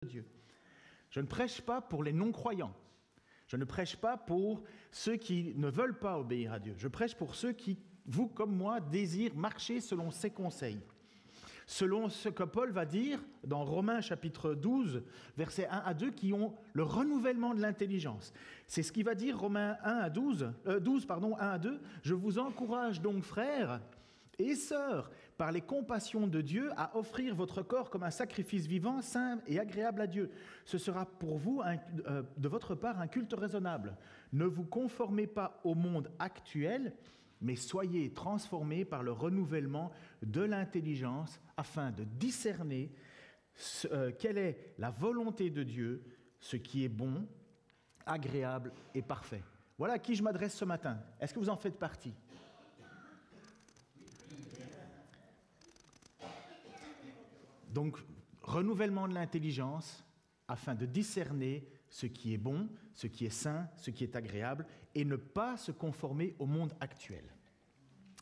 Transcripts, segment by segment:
Dieu. Je ne prêche pas pour les non-croyants. Je ne prêche pas pour ceux qui ne veulent pas obéir à Dieu. Je prêche pour ceux qui, vous comme moi, désirent marcher selon ses conseils. Selon ce que Paul va dire dans Romains chapitre 12, versets 1 à 2, qui ont le renouvellement de l'intelligence. C'est ce qu'il va dire Romains 1 à 1 à 2. « Je vous encourage donc, frères et sœurs, par les compassions de Dieu, à offrir votre corps comme un sacrifice vivant, saint et agréable à Dieu. Ce sera pour vous, de votre part, un culte raisonnable. Ne vous conformez pas au monde actuel, mais soyez transformés par le renouvellement de l'intelligence afin de discerner quelle est la volonté de Dieu, ce qui est bon, agréable et parfait. » Voilà à qui je m'adresse ce matin. Est-ce que vous en faites partie ? Donc, renouvellement de l'intelligence afin de discerner ce qui est bon, ce qui est sain, ce qui est agréable, et ne pas se conformer au monde actuel.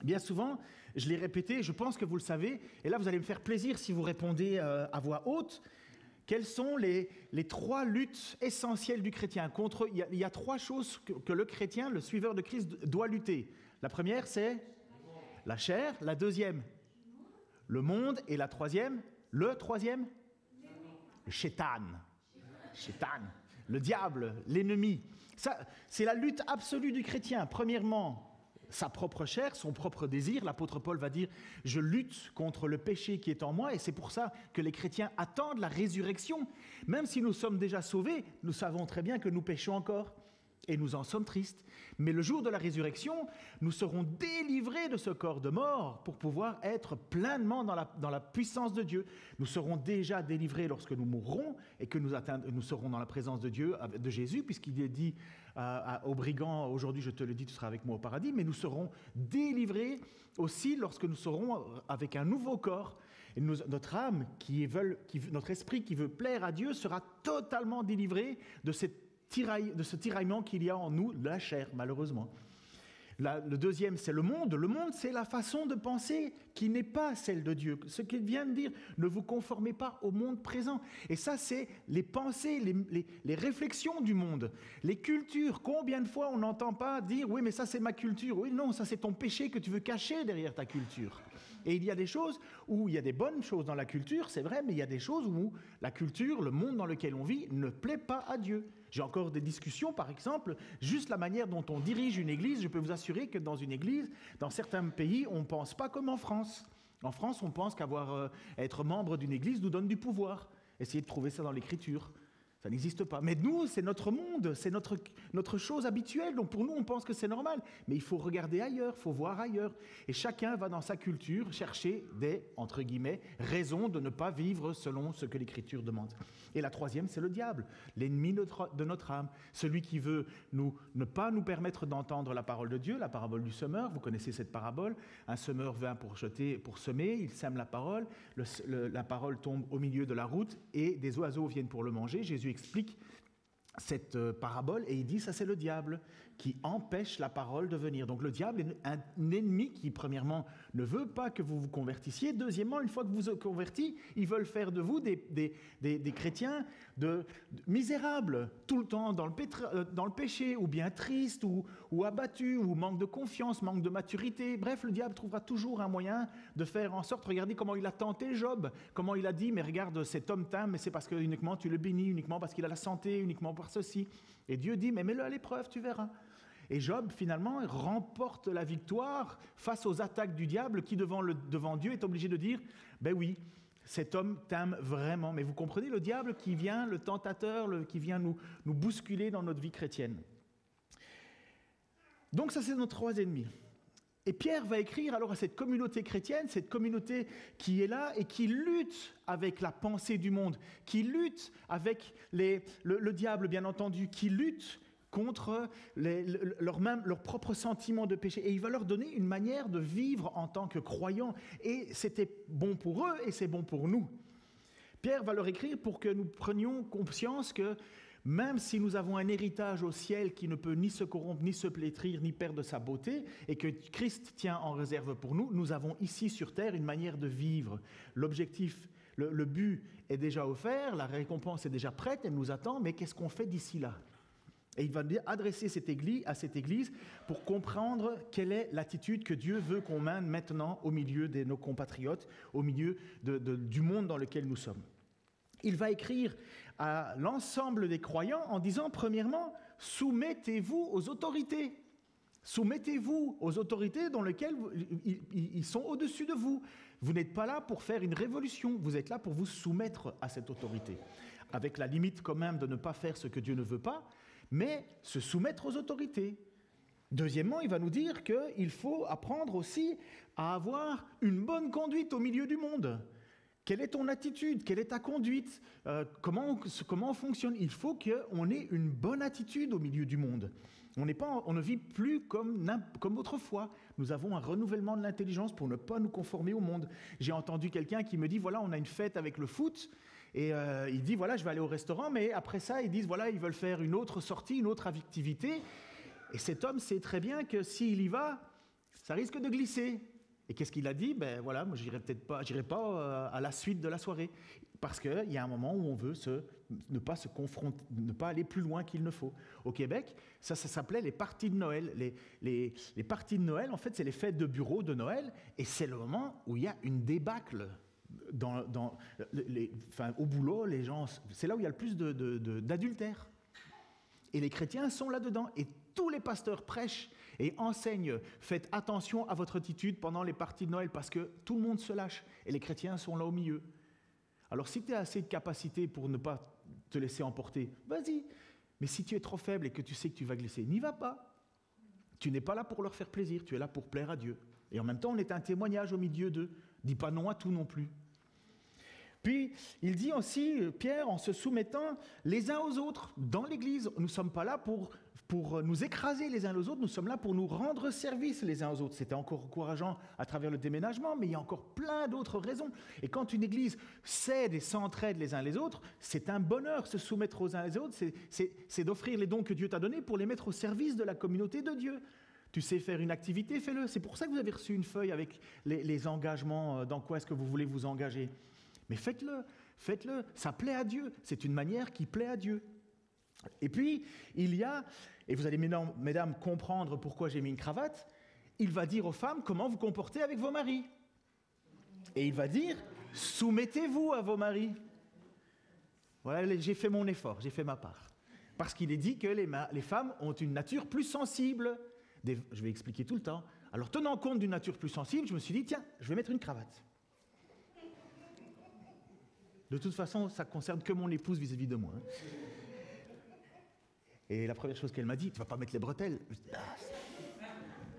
Bien souvent, je l'ai répété, je pense que vous le savez, et là vous allez me faire plaisir si vous répondez à voix haute. Quelles sont les trois luttes essentielles du chrétien ? Il y a trois choses que le chrétien, le suiveur de Christ, doit lutter. La première, c'est la chair. La deuxième, le monde. Et la troisième, le Chétan, le diable, l'ennemi. Ça, c'est la lutte absolue du chrétien. Premièrement, sa propre chair, son propre désir. L'apôtre Paul va dire « Je lutte contre le péché qui est en moi » et c'est pour ça que les chrétiens attendent la résurrection. Même si nous sommes déjà sauvés, nous savons très bien que nous péchons encore. Et nous en sommes tristes. Mais le jour de la résurrection, nous serons délivrés de ce corps de mort pour pouvoir être pleinement dans la puissance de Dieu. Nous serons déjà délivrés lorsque nous mourrons et que nous serons dans la présence de Dieu, de Jésus, puisqu'il est dit aux brigands, aujourd'hui je te le dis, tu seras avec moi au paradis, mais nous serons délivrés aussi lorsque nous serons avec un nouveau corps. Et notre âme, notre esprit qui veut plaire à Dieu sera totalement délivré de ce tiraillement qu'il y a en nous, la chair, malheureusement. Le deuxième, c'est le monde. Le monde, c'est la façon de penser qui n'est pas celle de Dieu. Ce qu'il vient de dire, ne vous conformez pas au monde présent. Et ça, c'est les pensées, les réflexions du monde, les cultures. Combien de fois on n'entend pas dire « Oui, mais ça, c'est ma culture. » Oui, non, ça, c'est ton péché que tu veux cacher derrière ta culture. Et il y a des choses où il y a des bonnes choses dans la culture, c'est vrai, mais il y a des choses où la culture, le monde dans lequel on vit, ne plaît pas à Dieu. J'ai encore des discussions, par exemple, juste la manière dont on dirige une église. Je peux vous assurer que dans une église, dans certains pays, on ne pense pas comme en France. En France, on pense être membre d'une église nous donne du pouvoir. Essayez de trouver ça dans l'Écriture. Ça n'existe pas. Mais nous, c'est notre monde, c'est notre chose habituelle. Donc pour nous, on pense que c'est normal. Mais il faut regarder ailleurs, il faut voir ailleurs. Et chacun va dans sa culture chercher des, entre guillemets, raisons de ne pas vivre selon ce que l'Écriture demande. Et la troisième, c'est le diable, l'ennemi de notre âme. Celui qui veut ne pas nous permettre d'entendre la parole de Dieu, la parabole du semeur. Vous connaissez cette parabole. Un semeur vient pour semer, il sème la parole. La parole tombe au milieu de la route et des oiseaux viennent pour le manger. Jésus explique cette parabole et il dit ça c'est le diable qui empêche la parole de venir. Donc le diable est un ennemi qui premièrement ne veut pas que vous vous convertissiez. Deuxièmement, une fois que vous vous convertis, ils veulent faire de vous des chrétiens misérables, tout le temps dans le péché, ou bien tristes, ou abattus, ou manque de confiance, manque de maturité. Bref, le diable trouvera toujours un moyen de faire en sorte, regardez comment il a tenté Job, comment il a dit, mais regarde cet homme t'aime, mais c'est parce que uniquement tu le bénis, uniquement parce qu'il a la santé, uniquement par ceci. Et Dieu dit, mais mets-le à l'épreuve, tu verras. Et Job, finalement, remporte la victoire face aux attaques du diable qui, devant Dieu, est obligé de dire, ben oui, cet homme t'aime vraiment. Mais vous comprenez, le diable qui vient, le tentateur, qui vient nous bousculer dans notre vie chrétienne. Donc ça, c'est nos trois ennemis. Et Pierre va écrire alors à cette communauté chrétienne, cette communauté qui est là et qui lutte avec la pensée du monde, qui lutte avec le diable, bien entendu, qui lutte contre leur propre sentiment de péché. Et il va leur donner une manière de vivre en tant que croyants. Et c'était bon pour eux et c'est bon pour nous. Pierre va leur écrire pour que nous prenions conscience que même si nous avons un héritage au ciel qui ne peut ni se corrompre, ni se flétrir, ni perdre sa beauté, et que Christ tient en réserve pour nous, nous avons ici sur terre une manière de vivre. L'objectif Le but est déjà offert, la récompense est déjà prête, elle nous attend, mais qu'est-ce qu'on fait d'ici là? Et il va adresser à cette Église pour comprendre quelle est l'attitude que Dieu veut qu'on mène maintenant au milieu de nos compatriotes, au milieu du monde dans lequel nous sommes. Il va écrire à l'ensemble des croyants en disant, premièrement, soumettez-vous aux autorités. Soumettez-vous aux autorités dans lesquelles ils sont au-dessus de vous. Vous n'êtes pas là pour faire une révolution, vous êtes là pour vous soumettre à cette autorité. Avec la limite quand même de ne pas faire ce que Dieu ne veut pas, mais se soumettre aux autorités. Deuxièmement, il va nous dire qu'il faut apprendre aussi à avoir une bonne conduite au milieu du monde. Quelle est ton attitude? Quelle est ta conduite? Comment on fonctionne? Il faut qu'on ait une bonne attitude au milieu du monde. On ne vit plus comme autrefois. Nous avons un renouvellement de l'intelligence pour ne pas nous conformer au monde. J'ai entendu quelqu'un qui me dit, voilà, on a une fête avec le foot, et il dit, voilà, je vais aller au restaurant, mais après ça, ils disent, voilà, ils veulent faire une autre sortie, une autre activité. Et cet homme sait très bien que s'il y va, ça risque de glisser. Et qu'est-ce qu'il a dit? Ben voilà, moi j'irai pas à la suite de la soirée. Parce qu'il y a un moment où on veut ne pas se confronter, ne pas aller plus loin qu'il ne faut. Au Québec, ça s'appelait les parties de Noël. Les parties de Noël, en fait, c'est les fêtes de bureau de Noël, et c'est le moment où il y a une débâcle. Au boulot, les gens, c'est là où il y a le plus d'adultère. Et les chrétiens sont là-dedans. Et tous les pasteurs prêchent et enseignent. Faites attention à votre attitude pendant les parties de Noël, parce que tout le monde se lâche. Et les chrétiens sont là au milieu. Alors si tu as assez de capacité pour ne pas te laisser emporter, vas-y. Mais si tu es trop faible et que tu sais que tu vas glisser, n'y va pas. Tu n'es pas là pour leur faire plaisir, tu es là pour plaire à Dieu. Et en même temps, on est un témoignage au milieu d'eux. Dis pas non à tout non plus. Puis, il dit aussi, Pierre, en se soumettant les uns aux autres dans l'Église. Nous ne sommes pas là pour nous écraser les uns aux autres, nous sommes là pour nous rendre service les uns aux autres. C'était encore encourageant à travers le déménagement, mais il y a encore plein d'autres raisons. Et quand une Église s'aide et s'entraide les uns les autres, c'est un bonheur se soumettre aux uns les autres, c'est d'offrir les dons que Dieu t'a donnés pour les mettre au service de la communauté de Dieu. Tu sais faire une activité, fais-le. C'est pour ça que vous avez reçu une feuille avec les engagements, dans quoi est-ce que vous voulez vous engager. Mais faites-le, ça plaît à Dieu, c'est une manière qui plaît à Dieu. Et puis, il y a, et vous allez mesdames comprendre pourquoi j'ai mis une cravate, il va dire aux femmes comment vous comportez avec vos maris. Et il va dire, soumettez-vous à vos maris. Voilà, j'ai fait mon effort, j'ai fait ma part. Parce qu'il est dit que les femmes ont une nature plus sensible. Je vais expliquer tout le temps. Alors, tenant compte d'une nature plus sensible, je me suis dit, tiens, je vais mettre une cravate. De toute façon, ça ne concerne que mon épouse vis-à-vis de moi. Et la première chose qu'elle m'a dit, tu ne vas pas mettre les bretelles? Je dis,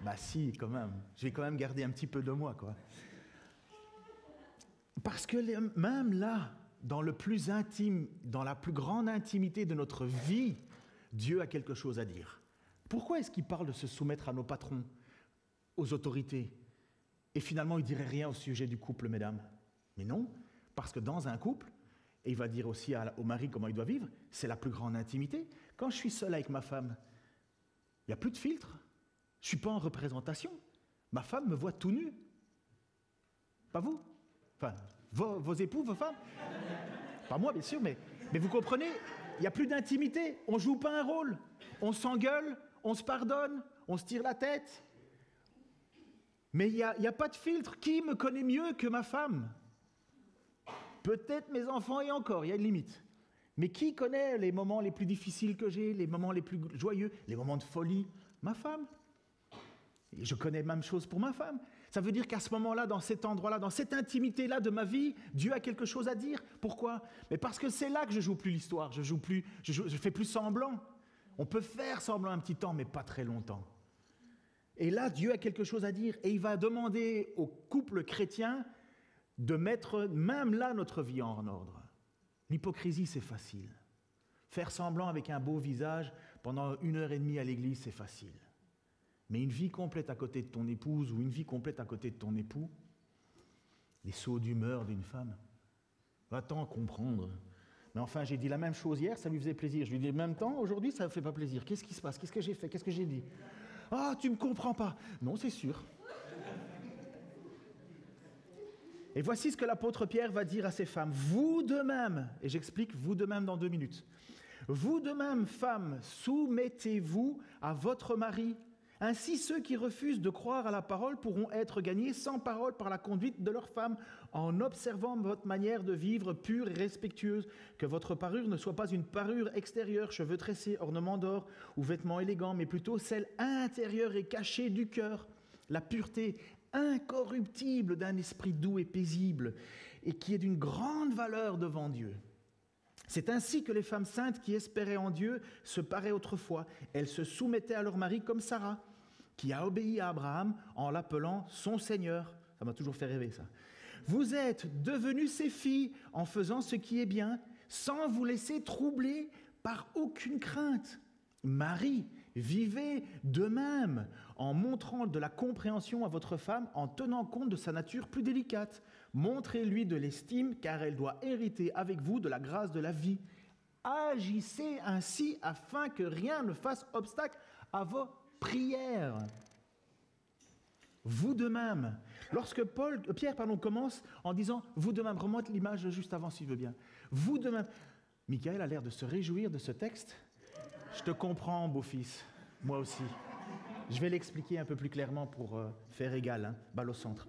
bah si, quand même. Je vais quand même garder un petit peu de moi, quoi. Parce que même là, dans le plus intime, dans la plus grande intimité de notre vie, Dieu a quelque chose à dire. Pourquoi est-ce qu'il parle de se soumettre à nos patrons, aux autorités? Et finalement, il ne dirait rien au sujet du couple, mesdames. Mais non. Parce que dans un couple, et il va dire aussi au mari comment il doit vivre, c'est la plus grande intimité. Quand je suis seul avec ma femme, il n'y a plus de filtre. Je ne suis pas en représentation. Ma femme me voit tout nu. Pas vous? Enfin, vos époux, vos femmes? Pas moi, bien sûr, mais vous comprenez, il n'y a plus d'intimité. On ne joue pas un rôle. On s'engueule, on se pardonne, on se tire la tête. Mais il n'y a pas de filtre. Qui me connaît mieux que ma femme? Peut-être mes enfants et encore, il y a une limite. Mais qui connaît les moments les plus difficiles que j'ai, les moments les plus joyeux, les moments de folie? Ma femme. Et je connais la même chose pour ma femme. Ça veut dire qu'à ce moment-là, dans cet endroit-là, dans cette intimité-là de ma vie, Dieu a quelque chose à dire. Pourquoi? Mais parce que c'est là que je joue plus l'histoire, je fais plus semblant. On peut faire semblant un petit temps, mais pas très longtemps. Et là, Dieu a quelque chose à dire. Et il va demander au couple chrétien de mettre même là notre vie en ordre. L'hypocrisie, c'est facile. Faire semblant avec un beau visage pendant 1h30 à l'église, c'est facile. Mais une vie complète à côté de ton épouse ou une vie complète à côté de ton époux, les sauts d'humeur d'une femme, va-t'en comprendre. Mais enfin, j'ai dit la même chose hier, ça lui faisait plaisir. Je lui dis en même temps, aujourd'hui, ça ne fait pas plaisir. Qu'est-ce qui se passe? Qu'est-ce que j'ai fait? Qu'est-ce que j'ai dit? Ah, tu ne me comprends pas. Non, c'est sûr. Et voici ce que l'apôtre Pierre va dire à ces femmes. Vous de même, et j'explique vous de même dans 2 minutes. Vous de même, femmes, soumettez-vous à votre mari. Ainsi, ceux qui refusent de croire à la parole pourront être gagnés sans parole par la conduite de leur femme, en observant votre manière de vivre pure et respectueuse, que votre parure ne soit pas une parure extérieure, cheveux tressés, ornements d'or ou vêtements élégants, mais plutôt celle intérieure et cachée du cœur, la pureté incorruptible d'un esprit doux et paisible, et qui est d'une grande valeur devant Dieu. C'est ainsi que les femmes saintes qui espéraient en Dieu se paraient autrefois. Elles se soumettaient à leur mari comme Sarah, qui a obéi à Abraham en l'appelant son Seigneur. Ça m'a toujours fait rêver, ça. Vous êtes devenues ses filles en faisant ce qui est bien, sans vous laisser troubler par aucune crainte. Marie, vivez de même, en montrant de la compréhension à votre femme, en tenant compte de sa nature plus délicate. Montrez-lui de l'estime, car elle doit hériter avec vous de la grâce de la vie. Agissez ainsi afin que rien ne fasse obstacle à vos prières. Vous de même. Lorsque Pierre commence en disant « vous de même », remonte l'image juste avant s'il veut bien. Vous de même. Michael a l'air de se réjouir de ce texte. Je te comprends, beau-fils, moi aussi. Je vais l'expliquer un peu plus clairement pour faire égal, hein, balle au centre.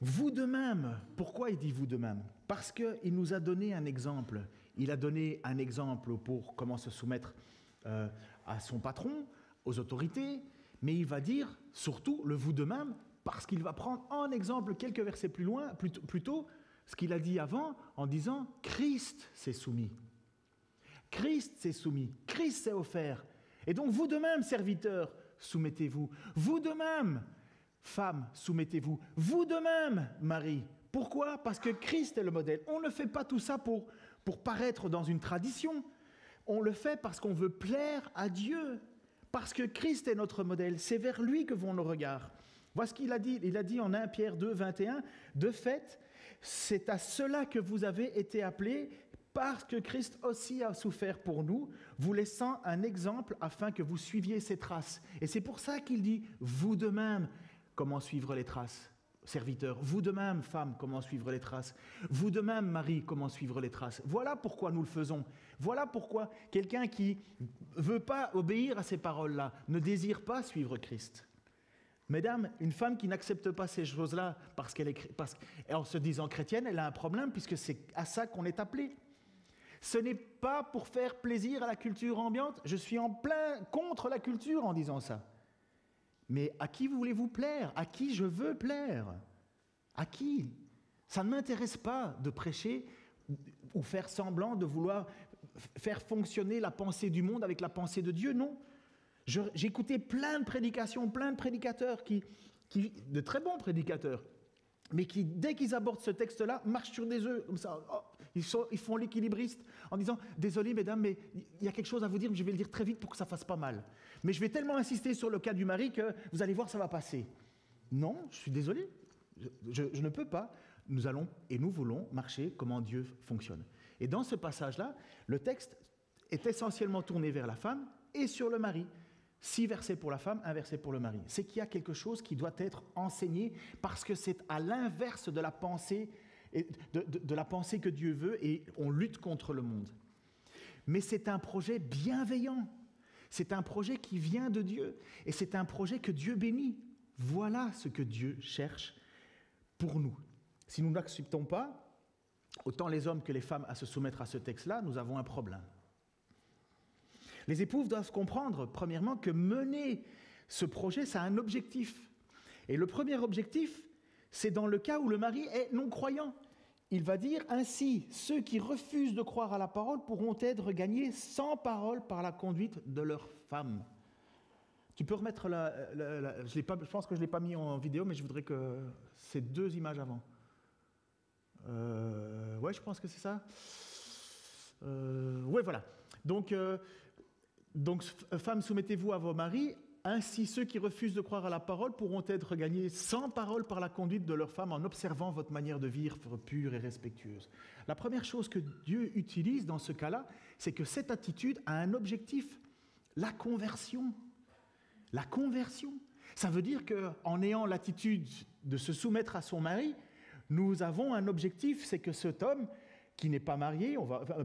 Vous de même. Pourquoi il dit vous de même? Parce qu'il nous a donné un exemple. Il a donné un exemple pour comment se soumettre à son patron, aux autorités, mais il va dire surtout le vous de même parce qu'il va prendre en exemple quelques versets plus loin, plutôt ce qu'il a dit avant en disant Christ s'est soumis. Christ s'est soumis, Christ s'est offert. Et donc vous de même, serviteurs, soumettez-vous. Vous de même, femmes, soumettez-vous. Vous de même, Marie. Pourquoi? Parce que Christ est le modèle. On ne fait pas tout ça pour paraître dans une tradition. On le fait parce qu'on veut plaire à Dieu. Parce que Christ est notre modèle. C'est vers lui que vont nos regards. Voilà ce qu'il a dit. Il a dit en 1 Pierre 2, 21, « De fait, c'est à cela que vous avez été appelés, parce que Christ aussi a souffert pour nous, vous laissant un exemple afin que vous suiviez ses traces. » Et c'est pour ça qu'il dit « Vous de même, comment suivre les traces, serviteurs. Vous de même, femmes, comment suivre les traces. Vous de même, Marie, comment suivre les traces. » Voilà pourquoi nous le faisons. Voilà pourquoi quelqu'un qui ne veut pas obéir à ces paroles-là ne désire pas suivre Christ. Mesdames, une femme qui n'accepte pas ces choses-là en se disant chrétienne, elle a un problème puisque c'est à ça qu'on est appelé. Ce n'est pas pour faire plaisir à la culture ambiante. Je suis en plein contre la culture en disant ça. Mais à qui voulez-vous plaire? À qui je veux plaire? À qui? Ça ne m'intéresse pas de prêcher ou faire semblant de vouloir faire fonctionner la pensée du monde avec la pensée de Dieu, non. J'ai écouté plein de prédications, plein de prédicateurs, de très bons prédicateurs, mais qui, dès qu'ils abordent ce texte-là, marchent sur des œufs, comme ça. Oh, ils font l'équilibriste en disant « Désolé, mesdames, mais il y a quelque chose à vous dire, mais je vais le dire très vite pour que ça ne fasse pas mal. Mais je vais tellement insister sur le cas du mari que vous allez voir, ça va passer. » Non, je suis désolé, je ne peux pas. Nous allons et nous voulons marcher comment Dieu fonctionne. Et dans ce passage-là, le texte est essentiellement tourné vers la femme et sur le mari. 6 versets pour la femme, 1 verset pour le mari. C'est qu'il y a quelque chose qui doit être enseigné parce que c'est à l'inverse de la pensée, de la pensée que Dieu veut et on lutte contre le monde. Mais c'est un projet bienveillant. C'est un projet qui vient de Dieu et c'est un projet que Dieu bénit. Voilà ce que Dieu cherche pour nous. Si nous n'acceptons pas, autant les hommes que les femmes, à se soumettre à ce texte-là, nous avons un problème. Les épouses doivent comprendre, premièrement, que mener ce projet, ça a un objectif. Et le premier objectif, c'est dans le cas où le mari est non-croyant. Il va dire ainsi, ceux qui refusent de croire à la parole pourront être gagnés sans parole par la conduite de leur femme. Tu peux remettre je pense que je ne l'ai pas mis en vidéo, mais je voudrais que ces 2 images avant. Ouais, je pense que c'est ça. Ouais, voilà. Donc, femmes, soumettez-vous à vos maris. Ainsi, ceux qui refusent de croire à la parole pourront être gagnés sans parole par la conduite de leur femme en observant votre manière de vivre pure et respectueuse. La première chose que Dieu utilise dans ce cas-là, c'est que cette attitude a un objectif, la conversion. La conversion. Ça veut dire qu'en ayant l'attitude de se soumettre à son mari, nous avons un objectif, c'est que cet homme qui n'est pas marié,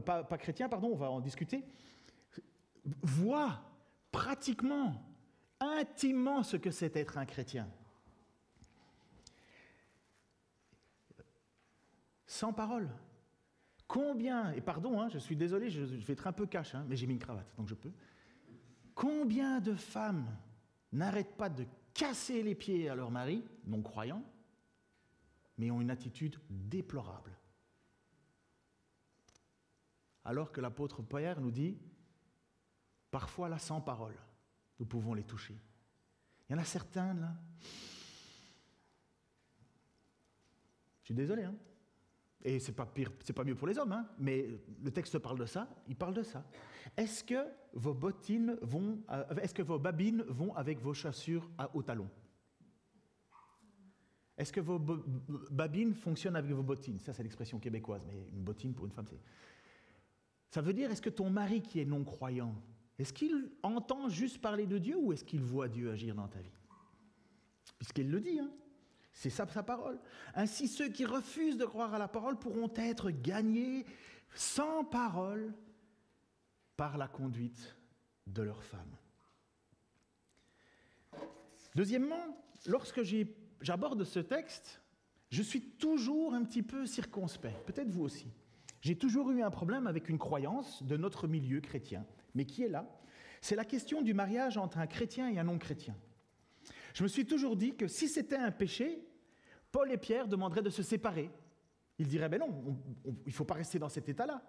pas chrétien, pardon, on va en discuter, voit pratiquement, intimement ce que c'est être un chrétien. Sans parole. Combien, et pardon, je suis désolé, je vais être un peu cash, mais j'ai mis une cravate, donc je peux. Combien de femmes n'arrêtent pas de casser les pieds à leur mari, non-croyant, mais ont une attitude déplorable. Alors que l'apôtre Pierre nous dit, parfois là, sans parole, nous pouvons les toucher. Il y en a certains, là, je suis désolé, et c'est pas pire, c'est pas mieux pour les hommes, mais le texte parle de ça, il parle de ça. Est-ce que vos babines vont avec vos chaussures aux talons? Est-ce que vos babines fonctionnent avec vos bottines? Ça, c'est l'expression québécoise, mais une bottine pour une femme, c'est... Ça veut dire, est-ce que ton mari qui est non-croyant, est-ce qu'il entend juste parler de Dieu ou est-ce qu'il voit Dieu agir dans ta vie? Puisqu'il le dit, c'est ça sa parole. Ainsi, ceux qui refusent de croire à la parole pourront être gagnés sans parole par la conduite de leur femme. Deuxièmement, lorsque j'aborde ce texte, je suis toujours un petit peu circonspect, peut-être vous aussi. J'ai toujours eu un problème avec une croyance de notre milieu chrétien, mais qui est là. C'est la question du mariage entre un chrétien et un non-chrétien. Je me suis toujours dit que si c'était un péché, Paul et Pierre demanderaient de se séparer. Ils diraient, ben non, il ne faut pas rester dans cet état-là.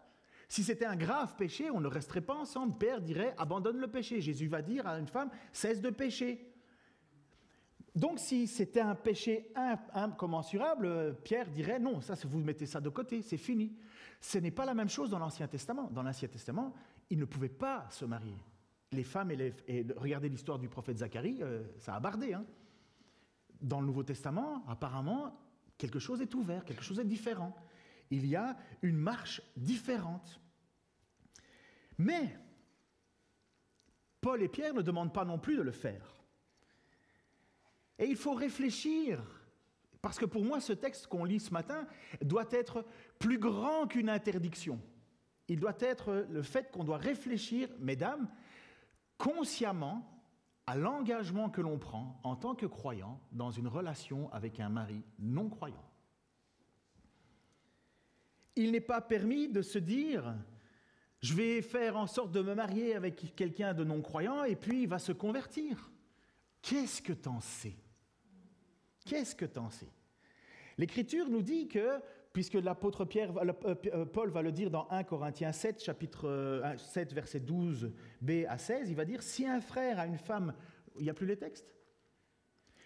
Si c'était un grave péché, on ne resterait pas ensemble. Pierre dirait, abandonne le péché. Jésus va dire à une femme, cesse de pécher. Donc si c'était un péché incommensurable, Pierre dirait, non, ça, vous mettez ça de côté, c'est fini. Ce n'est pas la même chose dans l'Ancien Testament. Dans l'Ancien Testament, ils ne pouvaient pas se marier. Les femmes et regardez l'histoire du prophète Zacharie, ça a bardé. Dans le Nouveau Testament, apparemment, quelque chose est ouvert, quelque chose est différent. Il y a une marche différente. Mais Paul et Pierre ne demandent pas non plus de le faire. Et il faut réfléchir, parce que pour moi, ce texte qu'on lit ce matin doit être plus grand qu'une interdiction. Il doit être le fait qu'on doit réfléchir, mesdames, consciemment, à l'engagement que l'on prend en tant que croyant dans une relation avec un mari non-croyant. Il n'est pas permis de se dire « je vais faire en sorte de me marier avec quelqu'un de non-croyant et puis il va se convertir ». Qu'est-ce que t'en sais? Qu'est-ce que t'en sais? L'Écriture nous dit que, puisque l'apôtre Paul va le dire dans 1 Corinthiens 7, chapitre 7, verset 12b à 16, il va dire, si un frère a une femme, il n'y a plus les textes,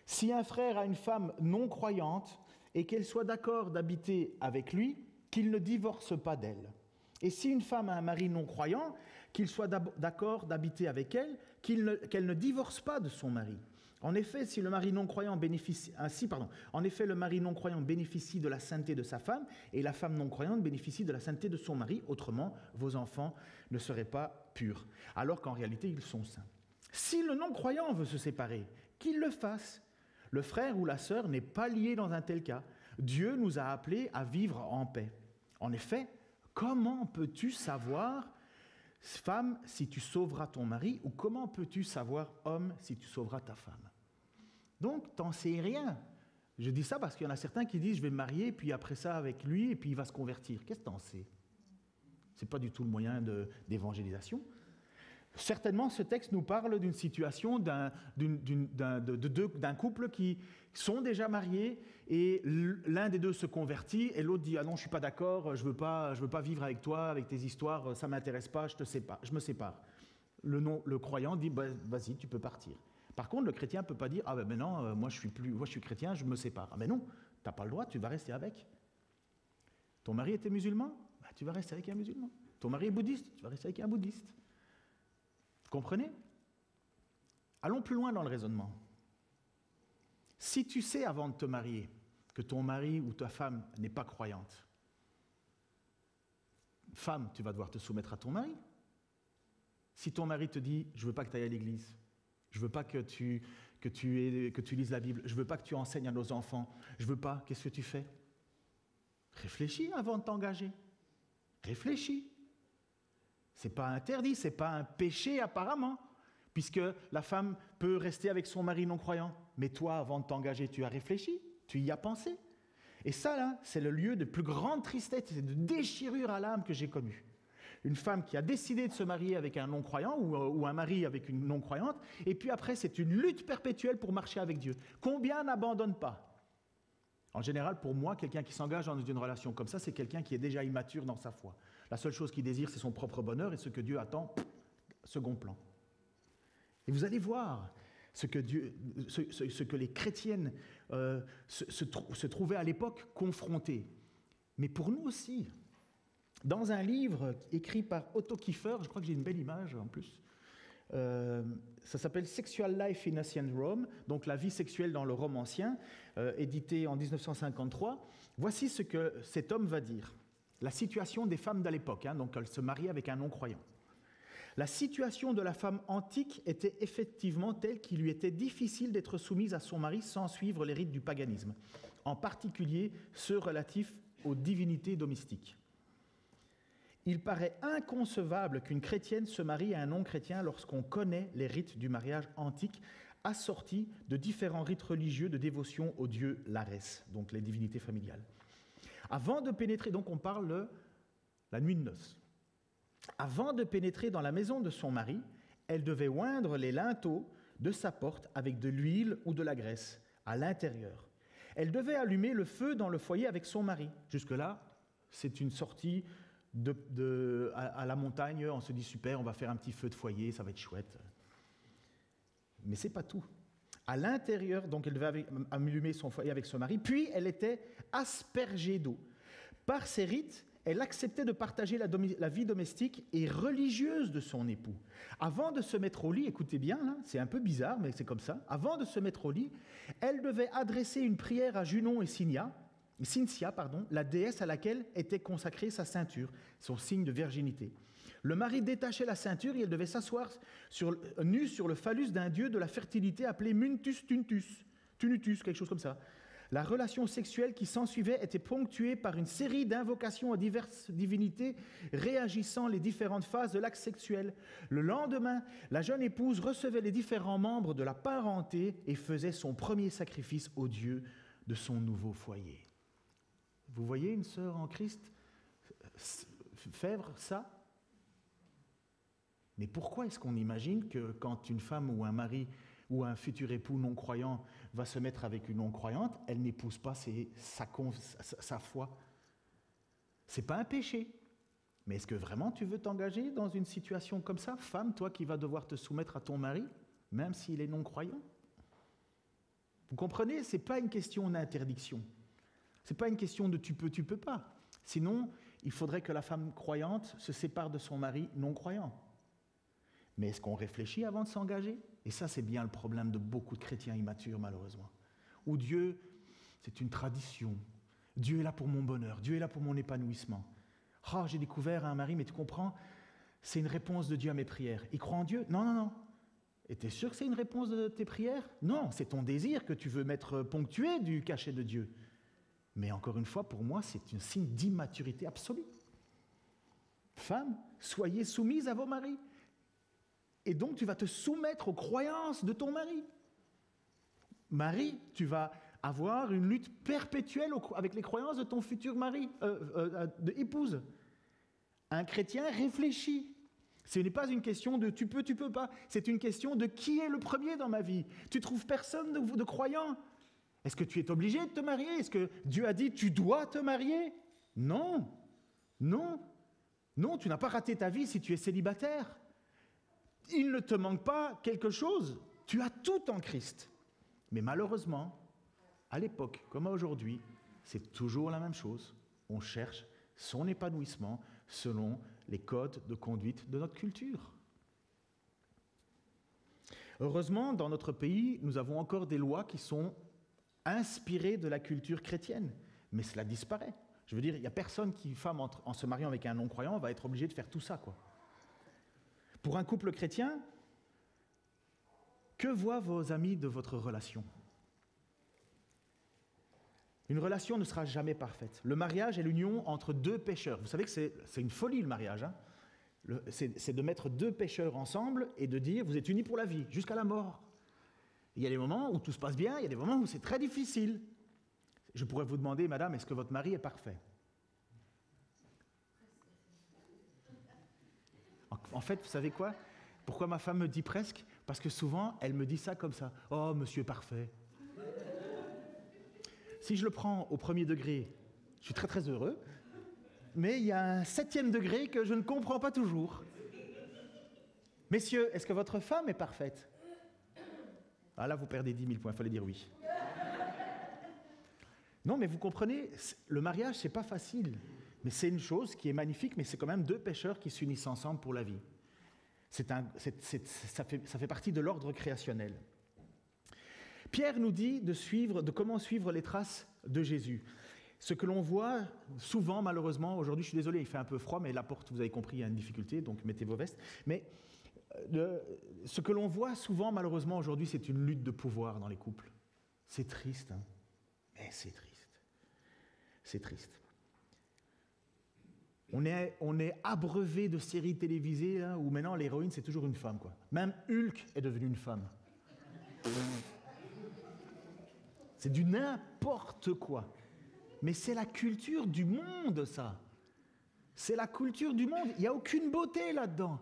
si un frère a une femme non croyante et qu'elle soit d'accord d'habiter avec lui, qu'il ne divorce pas d'elle. Et si une femme a un mari non croyant, qu'il soit d'accord d'habiter avec elle, qu'elle ne divorce pas de son mari. En effet, le mari non croyant bénéficie de la sainteté de sa femme, et la femme non croyante bénéficie de la sainteté de son mari, autrement, vos enfants ne seraient pas purs, alors qu'en réalité, ils sont saints. Si le non-croyant veut se séparer, qu'il le fasse. Le frère ou la sœur n'est pas lié dans un tel cas. Dieu nous a appelés à vivre en paix. En effet, comment peux-tu savoir, femme, si tu sauveras ton mari, ou comment peux-tu savoir, homme, si tu sauveras ta femme? Donc, t'en sais rien. Je dis ça parce qu'il y en a certains qui disent, je vais me marier, puis après ça avec lui, et puis il va se convertir. Qu'est-ce que t'en sais? Ce n'est pas du tout le moyen d'évangélisation. Certainement, ce texte nous parle d'une situation d'un couple qui sont déjà mariés et l'un des deux se convertit et l'autre dit « Ah non, je ne suis pas d'accord, je veux pas vivre avec toi, avec tes histoires, ça ne m'intéresse pas, je me sépare. » Le croyant dit bah, « Vas-y, tu peux partir. » Par contre, le chrétien ne peut pas dire « Ah ben non, moi je suis chrétien, je me sépare. » Ah ben non, tu n'as pas le droit, tu vas rester avec. Ton mari était musulman, bah, tu vas rester avec un musulman. Ton mari est bouddhiste, tu vas rester avec un bouddhiste. Vous comprenez? Allons plus loin dans le raisonnement. Si tu sais avant de te marier que ton mari ou ta femme n'est pas croyante, femme, tu vas devoir te soumettre à ton mari. Si ton mari te dit « je ne veux pas que tu ailles à l'église, je ne veux pas que tu lises la Bible, je ne veux pas que tu enseignes à nos enfants, je ne veux pas », qu'est-ce que tu fais? Réfléchis avant de t'engager. Réfléchis. Ce n'est pas interdit, ce n'est pas un péché apparemment, puisque la femme peut rester avec son mari non-croyant. Mais toi, avant de t'engager, tu as réfléchi, tu y as pensé. Et ça, là, c'est le lieu de plus grande tristesse et de déchirure à l'âme que j'ai connu. Une femme qui a décidé de se marier avec un non-croyant ou un mari avec une non-croyante, et puis après, c'est une lutte perpétuelle pour marcher avec Dieu. Combien n'abandonnent pas ? En général, pour moi, quelqu'un qui s'engage dans une relation comme ça, c'est quelqu'un qui est déjà immature dans sa foi. La seule chose qu'il désire, c'est son propre bonheur, et ce que Dieu attend, second plan. Et vous allez voir ce que les chrétiennes se trouvaient à l'époque confrontées. Mais pour nous aussi, dans un livre écrit par Otto Kiefer, je crois que j'ai une belle image en plus, ça s'appelle Sexual Life in Ancient Rome, donc la vie sexuelle dans le Rome ancien, édité en 1953. Voici ce que cet homme va dire. La situation des femmes de l'époque, donc elle se mariait avec un non-croyant. La situation de la femme antique était effectivement telle qu'il lui était difficile d'être soumise à son mari sans suivre les rites du paganisme, en particulier ceux relatifs aux divinités domestiques. Il paraît inconcevable qu'une chrétienne se marie à un non-chrétien lorsqu'on connaît les rites du mariage antique assortis de différents rites religieux de dévotion au dieu Larès, donc les divinités familiales. Avant de pénétrer, donc on parle de la nuit de noces. Avant de pénétrer dans la maison de son mari, elle devait oindre les linteaux de sa porte avec de l'huile ou de la graisse à l'intérieur. Elle devait allumer le feu dans le foyer avec son mari. Jusque-là, c'est une sortie à la montagne. On se dit super, on va faire un petit feu de foyer, ça va être chouette. Mais c'est pas tout. À l'intérieur, donc elle devait allumer son foyer avec son mari, puis elle était aspergée d'eau. Par ces rites, elle acceptait de partager la vie domestique et religieuse de son époux. Avant de se mettre au lit, écoutez bien, là, c'est un peu bizarre, mais c'est comme ça, avant de se mettre au lit, elle devait adresser une prière à Junon et Cynthia, la déesse à laquelle était consacrée sa ceinture, son signe de virginité. Le mari détachait la ceinture et elle devait s'asseoir nue sur le phallus d'un dieu de la fertilité appelé Muntus Tunutus, quelque chose comme ça. La relation sexuelle qui s'ensuivait était ponctuée par une série d'invocations à diverses divinités réagissant les différentes phases de l'acte sexuel. Le lendemain, la jeune épouse recevait les différents membres de la parenté et faisait son premier sacrifice au Dieu de son nouveau foyer. Vous voyez une sœur en Christ faire ça ? Mais pourquoi est-ce qu'on imagine que quand une femme ou un mari ou un futur époux non-croyant va se mettre avec une non-croyante, elle n'épouse pas sa foi? Ce n'est pas un péché. Mais est-ce que vraiment tu veux t'engager dans une situation comme ça, femme, toi qui vas devoir te soumettre à ton mari, même s'il est non-croyant? Vous comprenez, ce n'est pas une question d'interdiction. Ce n'est pas une question de tu peux pas. Sinon, il faudrait que la femme croyante se sépare de son mari non-croyant. Mais est-ce qu'on réfléchit avant de s'engager? Et ça, c'est bien le problème de beaucoup de chrétiens immatures, malheureusement. Où Dieu, c'est une tradition. Dieu est là pour mon bonheur, Dieu est là pour mon épanouissement. Ah, j'ai découvert un mari, mais tu comprends, c'est une réponse de Dieu à mes prières. Il croit en Dieu? Non. Et tu es sûr que c'est une réponse de tes prières? Non, c'est ton désir que tu veux mettre ponctué du cachet de Dieu. Mais encore une fois, pour moi, c'est un signe d'immaturité absolue. Femmes, soyez soumises à vos maris. Et donc, tu vas te soumettre aux croyances de ton mari. Mari, tu vas avoir une lutte perpétuelle avec les croyances de ton futur mari, épouse. Un chrétien réfléchit. Ce n'est pas une question de tu peux pas. C'est une question de qui est le premier dans ma vie. Tu trouves personne de croyant. Est-ce que tu es obligé de te marier? Est-ce que Dieu a dit tu dois te marier? Non, tu n'as pas raté ta vie si tu es célibataire. Il ne te manque pas quelque chose. Tu as tout en Christ. Mais malheureusement, à l'époque comme à aujourd'hui, c'est toujours la même chose. On cherche son épanouissement selon les codes de conduite de notre culture. Heureusement, dans notre pays, nous avons encore des lois qui sont inspirées de la culture chrétienne. Mais cela disparaît. Je veux dire, il n'y a personne qui, femme, en se mariant avec un non-croyant, va être obligé de faire tout ça, quoi. Pour un couple chrétien, que voient vos amis de votre relation? Une relation ne sera jamais parfaite. Le mariage est l'union entre deux pécheurs. Vous savez que c'est une folie le mariage. Hein. C'est de mettre deux pécheurs ensemble et de dire vous êtes unis pour la vie, jusqu'à la mort. Il y a des moments où tout se passe bien, il y a des moments où c'est très difficile. Je pourrais vous demander, madame, est-ce que votre mari est parfait? En fait, vous savez quoi? Pourquoi ma femme me dit presque? Parce que souvent, elle me dit ça comme ça. Oh, monsieur parfait. Si je le prends au premier degré, je suis très très heureux, mais il y a un 7e degré que je ne comprends pas toujours. Messieurs, est-ce que votre femme est parfaite? Ah là, vous perdez 10 000 points, il fallait dire oui. Non, mais vous comprenez, le mariage, c'est pas facile, mais c'est une chose qui est magnifique, mais c'est quand même deux pécheurs qui s'unissent ensemble pour la vie. Ça fait partie de l'ordre créationnel. Pierre nous dit de comment suivre les traces de Jésus. Ce que l'on voit souvent, malheureusement, aujourd'hui, je suis désolé, il fait un peu froid, mais la porte, vous avez compris, il y a une difficulté, donc mettez vos vestes. Mais ce que l'on voit souvent, malheureusement, aujourd'hui, c'est une lutte de pouvoir dans les couples. C'est triste, hein, mais c'est triste. C'est triste. On est abreuvé de séries télévisées hein, où maintenant l'héroïne, c'est toujours une femme, quoi. Même Hulk est devenu une femme. C'est du n'importe quoi. Mais c'est la culture du monde, ça. C'est la culture du monde. Il n'y a aucune beauté là-dedans.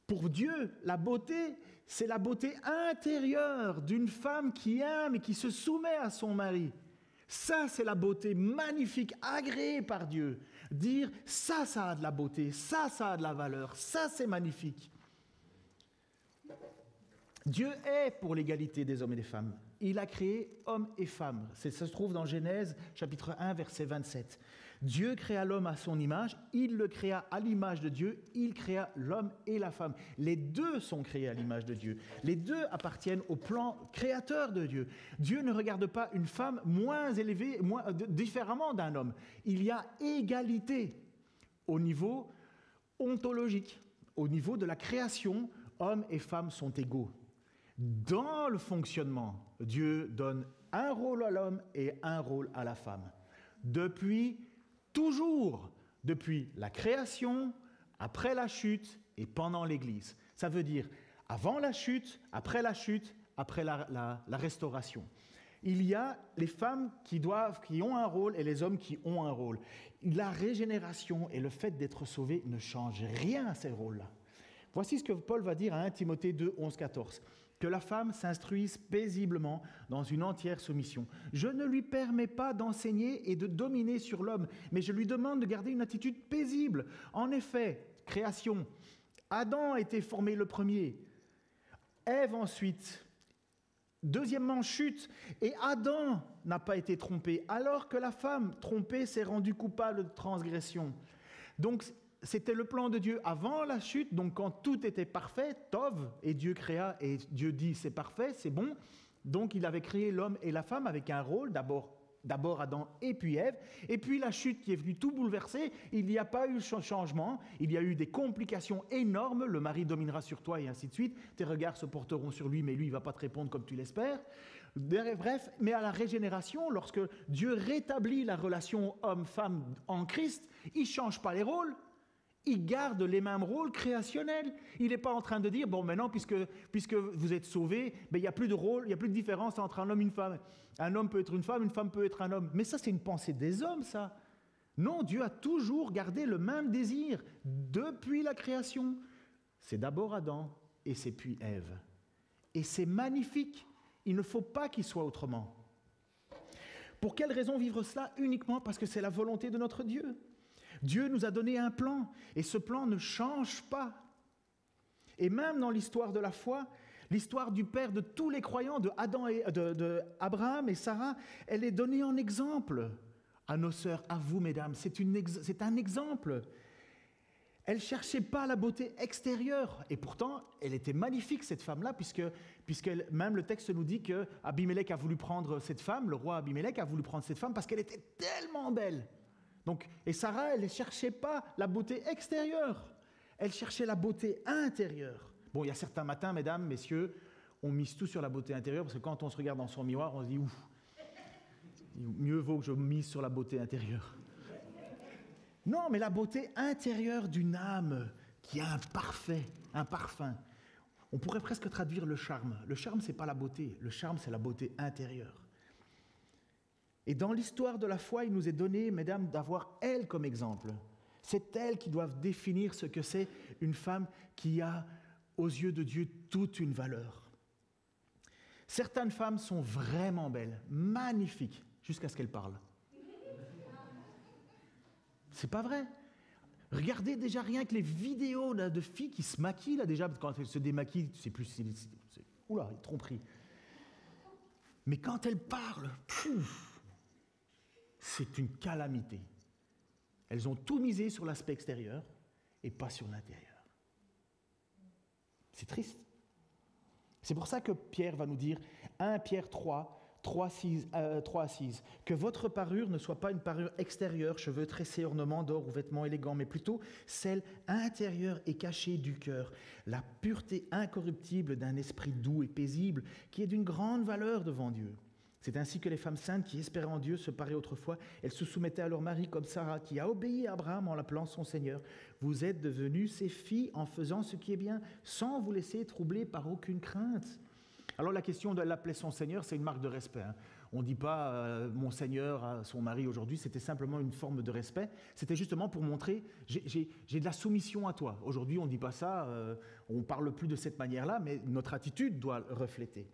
Pour Dieu, la beauté, c'est la beauté intérieure d'une femme qui aime et qui se soumet à son mari. Ça, c'est la beauté magnifique, agréée par Dieu. Dire, ça a de la beauté, ça a de la valeur, ça, c'est magnifique. Dieu est pour l'égalité des hommes et des femmes. Il a créé hommes et femmes. Ça se trouve dans Genèse, chapitre 1, verset 27. Dieu créa l'homme à son image, il le créa à l'image de Dieu, il créa l'homme et la femme. Les deux sont créés à l'image de Dieu. Les deux appartiennent au plan créateur de Dieu. Dieu ne regarde pas une femme moins élevée, différemment d'un homme. Il y a égalité au niveau ontologique, au niveau de la création, hommes et femmes sont égaux. Dans le fonctionnement, Dieu donne un rôle à l'homme et un rôle à la femme. Depuis toujours, depuis la création, après la chute et pendant l'Église. Ça veut dire avant la chute, après la restauration. Il y a les femmes qui ont un rôle et les hommes qui ont un rôle. La régénération et le fait d'être sauvé ne changent rien à ces rôles-là. Voici ce que Paul va dire à 1 Timothée 2, 11, 14. Que la femme s'instruise paisiblement dans une entière soumission. Je ne lui permets pas d'enseigner et de dominer sur l'homme, mais je lui demande de garder une attitude paisible. En effet, création, Adam a été formé le premier, Ève ensuite, deuxièmement chute, et Adam n'a pas été trompé, alors que la femme trompée s'est rendue coupable de transgression. Donc, c'était le plan de Dieu avant la chute, donc quand tout était parfait, Tov, et Dieu créa, et Dieu dit c'est parfait, c'est bon. Donc il avait créé l'homme et la femme avec un rôle, d'abord Adam et puis Ève, et puis la chute qui est venue tout bouleverser, il n'y a pas eu changement, il y a eu des complications énormes, le mari dominera sur toi et ainsi de suite, tes regards se porteront sur lui, mais lui il ne va pas te répondre comme tu l'espères. Bref, mais à la régénération, lorsque Dieu rétablit la relation homme-femme en Christ, il ne change pas les rôles. Il garde les mêmes rôles créationnels. Il n'est pas en train de dire, bon, maintenant, puisque vous êtes sauvés, ben, il n'y a plus de rôle, il n'y a plus de différence entre un homme et une femme. Un homme peut être une femme peut être un homme. Mais ça, c'est une pensée des hommes, ça. Non, Dieu a toujours gardé le même désir depuis la création. C'est d'abord Adam et c'est puis Ève. Et c'est magnifique. Il ne faut pas qu'il soit autrement. Pour quelle raison vivre cela? Uniquement parce que c'est la volonté de notre Dieu. Dieu nous a donné un plan, et ce plan ne change pas. Et même dans l'histoire de la foi, l'histoire du père de tous les croyants, de Abraham et Sarah, elle est donnée en exemple à nos sœurs, à vous, mesdames. C'est un exemple. Elle ne cherchait pas la beauté extérieure, et pourtant, elle était magnifique, cette femme-là, puisque même le texte nous dit qu'Abimélec a voulu prendre cette femme, le roi Abimélec a voulu prendre cette femme parce qu'elle était tellement belle. Donc, et Sarah, elle ne cherchait pas la beauté extérieure, elle cherchait la beauté intérieure. Bon, il y a certains matins, mesdames, messieurs, on mise tout sur la beauté intérieure, parce que quand on se regarde dans son miroir, on se dit, ouf, Mieux vaut que je mise sur la beauté intérieure. Non, mais la beauté intérieure d'une âme qui a un parfum. On pourrait presque traduire le charme. Le charme, ce n'est pas la beauté. Le charme, c'est la beauté intérieure. Et dans l'histoire de la foi, il nous est donné, mesdames, d'avoir elle comme exemple. C'est elle qui doit définir ce que c'est une femme qui a, aux yeux de Dieu, toute une valeur. Certaines femmes sont vraiment belles, magnifiques, jusqu'à ce qu'elles parlent. C'est pas vrai. Regardez déjà rien que les vidéos là, de filles qui se maquillent, là, déjà, quand elles se démaquillent, tu sais plus si c'est oula, tromperie. Mais quand elles parlent, c'est une calamité. Elles ont tout misé sur l'aspect extérieur et pas sur l'intérieur. C'est triste. C'est pour ça que Pierre va nous dire, 1 Pierre 3 à 6, que votre parure ne soit pas une parure extérieure, cheveux tressés, ornements d'or ou vêtements élégants, mais plutôt celle intérieure et cachée du cœur, la pureté incorruptible d'un esprit doux et paisible, qui est d'une grande valeur devant Dieu. C'est ainsi que les femmes saintes qui espéraient en Dieu se paraient autrefois, elles se soumettaient à leur mari comme Sarah, qui a obéi à Abraham en l'appelant son Seigneur. Vous êtes devenus ses filles en faisant ce qui est bien, sans vous laisser troubler par aucune crainte. Alors la question de l'appeler son Seigneur, c'est une marque de respect. On ne dit pas mon Seigneur à son mari aujourd'hui, c'était simplement une forme de respect. C'était justement pour montrer, j'ai de la soumission à toi. Aujourd'hui, on ne dit pas ça, on ne parle plus de cette manière-là, mais notre attitude doit le refléter.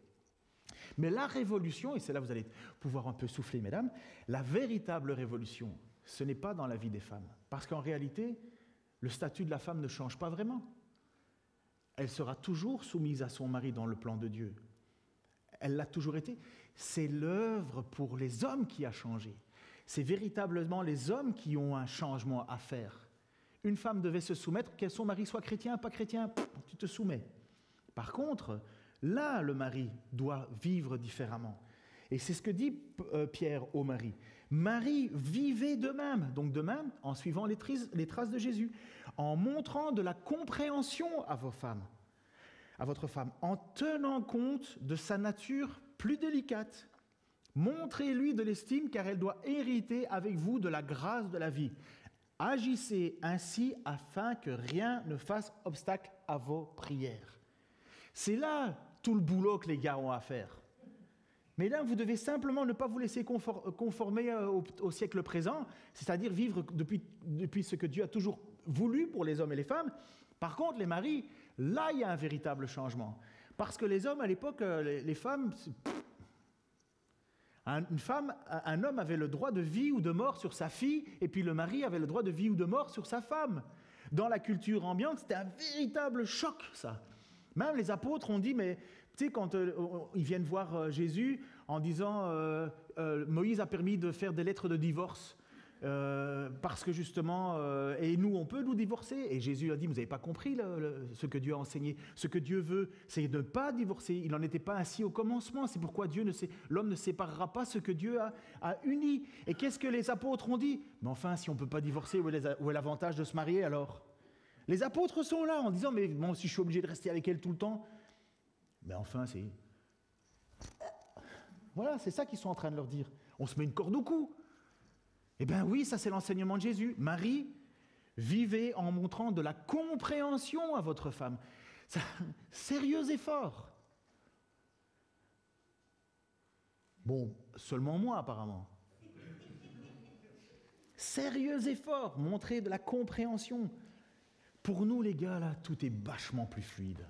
Mais la révolution, et c'est là que vous allez pouvoir un peu souffler, mesdames, la véritable révolution, ce n'est pas dans la vie des femmes. Parce qu'en réalité, le statut de la femme ne change pas vraiment. Elle sera toujours soumise à son mari dans le plan de Dieu. Elle l'a toujours été. C'est l'œuvre pour les hommes qui a changé. C'est véritablement les hommes qui ont un changement à faire. Une femme devait se soumettre, que son mari soit chrétien, pas chrétien, tu te soumets. Par contre, là, le mari doit vivre différemment. Et c'est ce que dit Pierre au mari. Marie, vivez de même, donc de même en suivant les traces de Jésus, en montrant de la compréhension à vos femmes, à votre femme, en tenant compte de sa nature plus délicate. Montrez-lui de l'estime car elle doit hériter avec vous de la grâce de la vie. Agissez ainsi afin que rien ne fasse obstacle à vos prières. C'est là tout le boulot que les gars ont à faire. Mais là, vous devez simplement ne pas vous laisser conformer au siècle présent, c'est-à-dire vivre depuis ce que Dieu a toujours voulu pour les hommes et les femmes. Par contre, les maris, là, il y a un véritable changement. Parce que les hommes, à l'époque, les femmes... Un homme avait le droit de vie ou de mort sur sa fille, et puis le mari avait le droit de vie ou de mort sur sa femme. Dans la culture ambiante, c'était un véritable choc, ça. Même les apôtres ont dit, mais tu sais, quand ils viennent voir Jésus en disant Moïse a permis de faire des lettres de divorce, parce que justement, et nous, on peut nous divorcer. Et Jésus a dit, vous n'avez pas compris ce que Dieu a enseigné. Ce que Dieu veut, c'est de ne pas divorcer. Il n'en était pas ainsi au commencement. C'est pourquoi l'homme ne séparera pas ce que Dieu a uni. Et qu'est-ce que les apôtres ont dit? Mais enfin, si on ne peut pas divorcer, où est l'avantage de se marier alors? Les apôtres sont là en disant, mais bon, si je suis obligé de rester avec elle tout le temps, mais enfin, c'est... Voilà, c'est ça qu'ils sont en train de leur dire. On se met une corde au cou. Eh bien oui, ça c'est l'enseignement de Jésus. Marie, vivez en montrant de la compréhension à votre femme. Ça, sérieux effort. Bon, seulement moi apparemment. Sérieux effort, montrer de la compréhension. Pour nous les gars, là, tout est vachement plus fluide.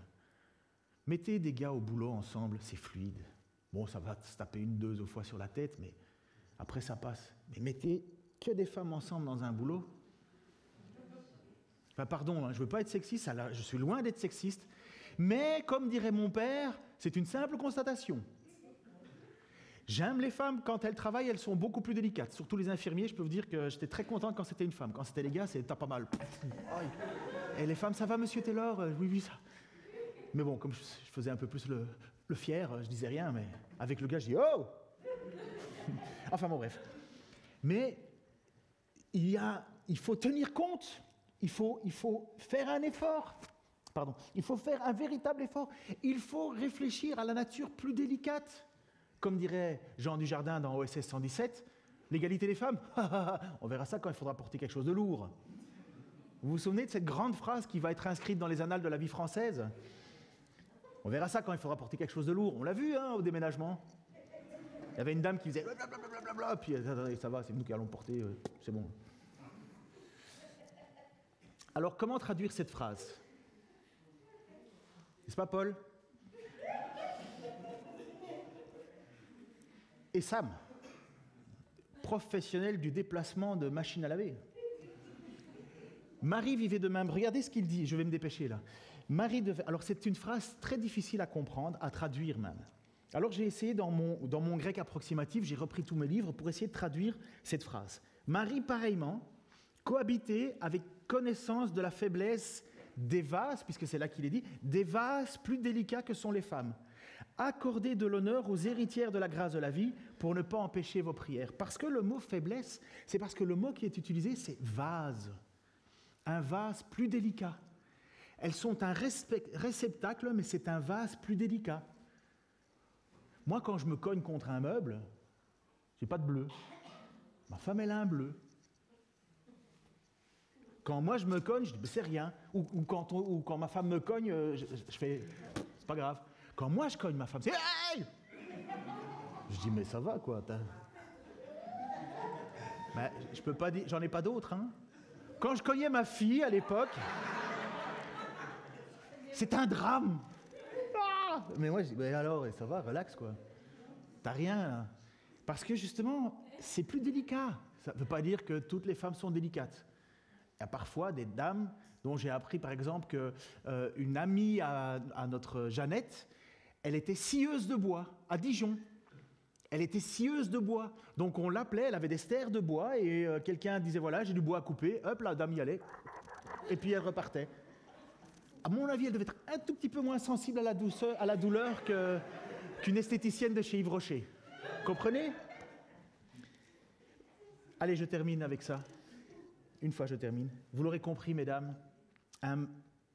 Mettez des gars au boulot ensemble, c'est fluide. Bon, ça va se taper 1-2 fois sur la tête, mais après ça passe. Mais mettez que des femmes ensemble dans un boulot. Enfin, pardon, je ne veux pas être sexiste, je suis loin d'être sexiste, mais comme dirait mon père, c'est une simple constatation. J'aime les femmes, quand elles travaillent, elles sont beaucoup plus délicates. Surtout les infirmiers, je peux vous dire que j'étais très contente quand c'était une femme. Quand c'était les gars, c'était pas mal. Et les femmes, ça va, monsieur Taylor? Oui, ça. Mais bon, comme je faisais un peu plus le fier, je disais rien, mais avec le gars, je dis « Oh !» Enfin bon, bref. Mais il faut tenir compte, il faut faire un effort. Pardon, il faut faire un véritable effort. Il faut réfléchir à la nature plus délicate Comme dirait Jean Dujardin dans OSS 117, l'égalité des femmes, on verra ça quand il faudra porter quelque chose de lourd. Vous vous souvenez de cette grande phrase qui va être inscrite dans les annales de la vie française? On verra ça quand il faudra porter quelque chose de lourd. On l'a vu au déménagement. Il y avait une dame qui faisait blablabla, puis ça va, c'est nous qui allons porter, c'est bon. Alors comment traduire cette phrase? N'est-ce pas, Paul? Et Sam, professionnel du déplacement de machines à laver. Marie vivait de même. Regardez ce qu'il dit, je vais me dépêcher là. Alors c'est une phrase très difficile à comprendre, à traduire même. Alors j'ai essayé dans mon grec approximatif, j'ai repris tous mes livres pour essayer de traduire cette phrase. Marie, pareillement, cohabitait avec connaissance de la faiblesse des vases, puisque c'est là qu'il est dit, des vases plus délicats que sont les femmes. Accordez de l'honneur aux héritières de la grâce de la vie pour ne pas empêcher vos prières. Parce que le mot faiblesse, c'est parce que le mot qui est utilisé, c'est vase. Un vase plus délicat. Elles sont un réceptacle, mais c'est un vase plus délicat. Moi, quand je me cogne contre un meuble, j'ai pas de bleu. Ma femme, elle a un bleu. Quand moi, je me cogne, je dis, c'est rien. Ou quand ma femme me cogne, je fais, c'est pas grave. Quand moi, je cogne ma femme, c'est, hey! Je dis, mais ça va, quoi. Ben, je peux pas dire, j'en ai pas d'autres, hein. Quand je cognais ma fille, à l'époque, c'est un drame. Ah, mais moi, je dis, ben alors, ça va, relax, quoi. T'as rien, là. Parce que, justement, c'est plus délicat. Ça ne veut pas dire que toutes les femmes sont délicates. Il y a parfois des dames dont j'ai appris, par exemple, qu'une amie à notre Jeannette, elle était scieuse de bois, à Dijon. Elle était scieuse de bois. Donc on l'appelait, elle avait des stères de bois, et quelqu'un disait, voilà, j'ai du bois à couper. Hop, la dame y allait. Et puis elle repartait. À mon avis, elle devait être un tout petit peu moins sensible à la douleur qu'une esthéticienne de chez Yves Rocher. Comprenez? Allez, je termine avec ça. Une fois, je termine. Vous l'aurez compris, mesdames,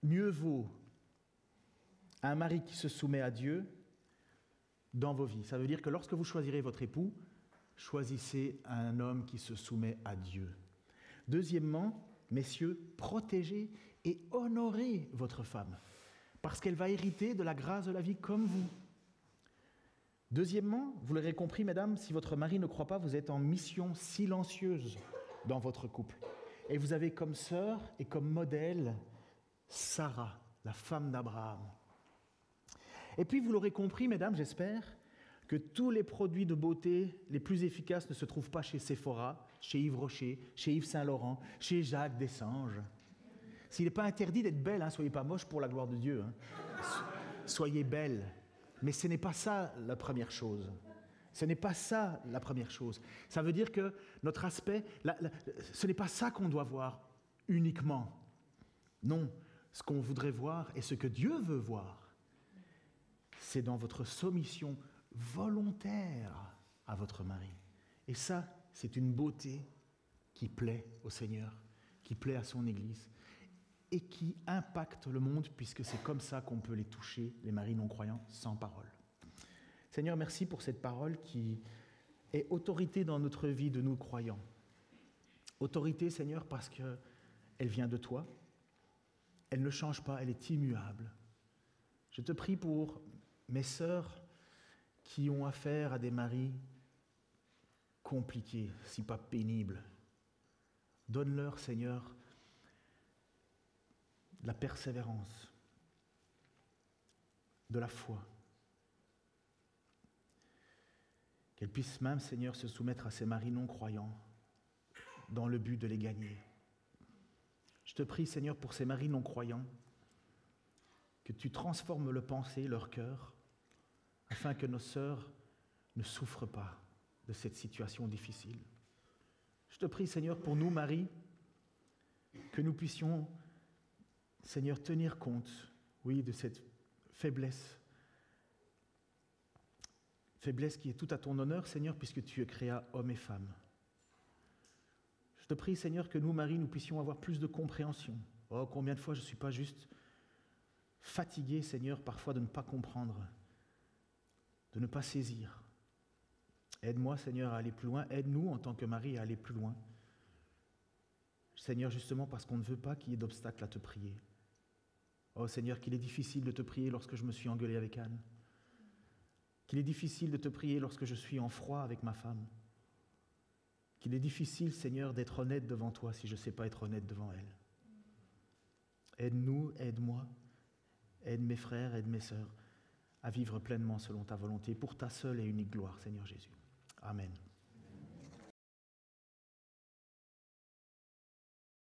mieux vaut un mari qui se soumet à Dieu dans vos vies. Ça veut dire que lorsque vous choisirez votre époux, choisissez un homme qui se soumet à Dieu. Deuxièmement, messieurs, protégez et honorez votre femme, parce qu'elle va hériter de la grâce de la vie comme vous. Deuxièmement, vous l'aurez compris, mesdames, si votre mari ne croit pas, vous êtes en mission silencieuse dans votre couple. Et vous avez comme sœur et comme modèle Sarah, la femme d'Abraham. Et puis, vous l'aurez compris, mesdames, j'espère, que tous les produits de beauté les plus efficaces ne se trouvent pas chez Sephora, chez Yves Rocher, chez Yves Saint-Laurent, chez Jacques Dessanges. S'il n'est pas interdit d'être belle, hein, soyez pas moche pour la gloire de Dieu. Hein. Soyez belle. Mais ce n'est pas ça la première chose. Ce n'est pas ça la première chose. Ça veut dire que notre aspect, ce n'est pas ça qu'on doit voir uniquement. Non, ce qu'on voudrait voir et ce que Dieu veut voir, c'est dans votre soumission volontaire à votre mari. Et ça, c'est une beauté qui plaît au Seigneur, qui plaît à son Église et qui impacte le monde, puisque c'est comme ça qu'on peut les toucher, les maris non-croyants, sans parole. Seigneur, merci pour cette parole qui est autorité dans notre vie de nous croyants. Autorité, Seigneur, parce qu'elle vient de toi, elle ne change pas, elle est immuable. Je te prie pour mes sœurs qui ont affaire à des maris compliqués, si pas pénibles. Donne-leur, Seigneur, de la persévérance, de la foi. Qu'elles puissent même, Seigneur, se soumettre à ces maris non-croyants dans le but de les gagner. Je te prie, Seigneur, pour ces maris non-croyants, que tu transformes leur pensée, leur cœur, afin que nos sœurs ne souffrent pas de cette situation difficile. Je te prie, Seigneur, pour nous, maris, que nous puissions, Seigneur, tenir compte, oui, de cette faiblesse qui est tout à ton honneur, Seigneur, puisque tu es créé homme et femme. Je te prie, Seigneur, que nous, maris, nous puissions avoir plus de compréhension. Oh, combien de fois je ne suis pas juste fatigué, Seigneur, parfois de ne pas comprendre, de ne pas saisir. Aide-moi, Seigneur, à aller plus loin. Aide-nous, en tant que mari, à aller plus loin. Seigneur, justement parce qu'on ne veut pas qu'il y ait d'obstacle à te prier. Oh Seigneur, qu'il est difficile de te prier lorsque je me suis engueulé avec Anne. Qu'il est difficile de te prier lorsque je suis en froid avec ma femme. Qu'il est difficile, Seigneur, d'être honnête devant toi si je ne sais pas être honnête devant elle. Aide-nous, aide-moi, aide mes frères, aide mes sœurs à vivre pleinement selon ta volonté, pour ta seule et unique gloire, Seigneur Jésus. Amen.